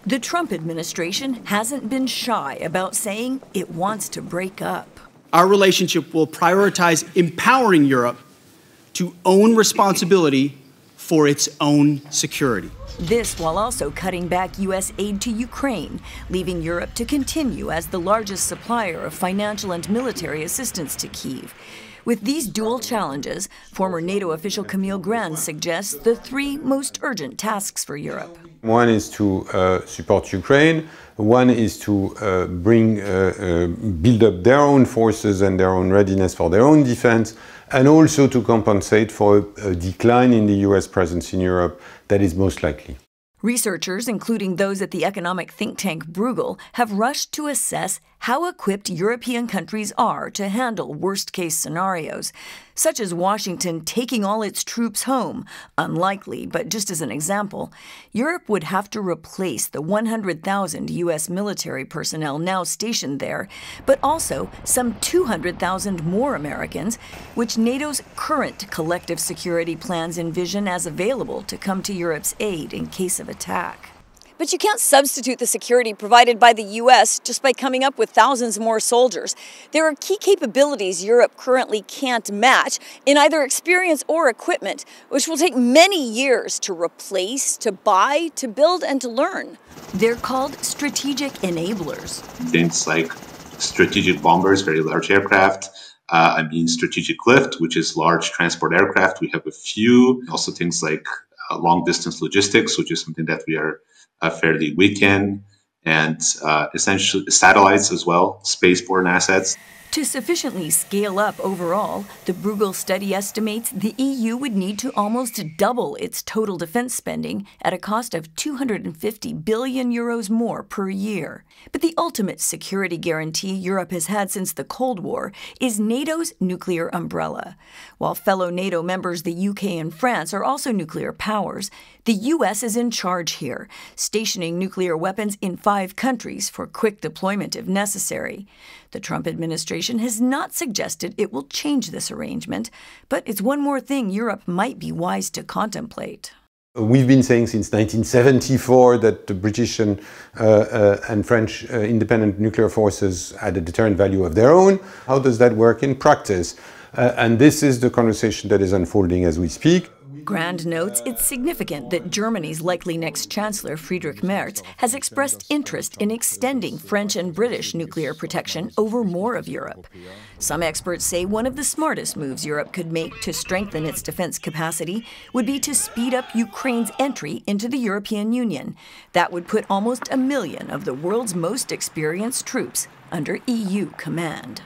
The Trump administration hasn't been shy about saying it wants to break up. Our relationship will prioritize empowering Europe to own responsibility for its own security. This while also cutting back U.S. aid to Ukraine, leaving Europe to continue as the largest supplier of financial and military assistance to Kyiv. With these dual challenges, former NATO official Camille Grand suggests the three most urgent tasks for Europe. One is to support Ukraine. One is to build up their own forces and their own readiness for their own defense, and also to compensate for a decline in the US presence in Europe that is most likely. Researchers, including those at the economic think tank Bruegel, have rushed to assess how equipped European countries are to handle worst-case scenarios, such as Washington taking all its troops home. Unlikely, but just as an example, Europe would have to replace the 100,000 U.S. military personnel now stationed there, but also some 200,000 more Americans, which NATO's current collective security plans envision as available to come to Europe's aid in case of attack. But you can't substitute the security provided by the U.S. just by coming up with thousands more soldiers. There are key capabilities Europe currently can't match in either experience or equipment, which will take many years to replace, to buy, to build, and to learn. They're called strategic enablers. Things like strategic bombers, very large aircraft. Strategic lift, which is large transport aircraft. We have a few. Also things like long-distance logistics, which is something that we are fairly weak in, and essentially satellites as well, spaceborne assets. To sufficiently scale up overall, the Bruegel study estimates the EU would need to almost double its total defense spending at a cost of 250 billion euros more per year. But the ultimate security guarantee Europe has had since the Cold War is NATO's nuclear umbrella. While fellow NATO members the UK and France are also nuclear powers, the US is in charge here, stationing nuclear weapons in 5 countries for quick deployment if necessary. The Trump administration has not suggested it will change this arrangement, but it's one more thing Europe might be wise to contemplate. We've been saying since 1974 that the British and French independent nuclear forces had a deterrent value of their own. How does that work in practice? And this is the conversation that is unfolding as we speak. Grand notes it's significant that Germany's likely next Chancellor, Friedrich Merz, has expressed interest in extending French and British nuclear protection over more of Europe. Some experts say one of the smartest moves Europe could make to strengthen its defense capacity would be to speed up Ukraine's entry into the European Union. That would put almost 1 million of the world's most experienced troops under EU command.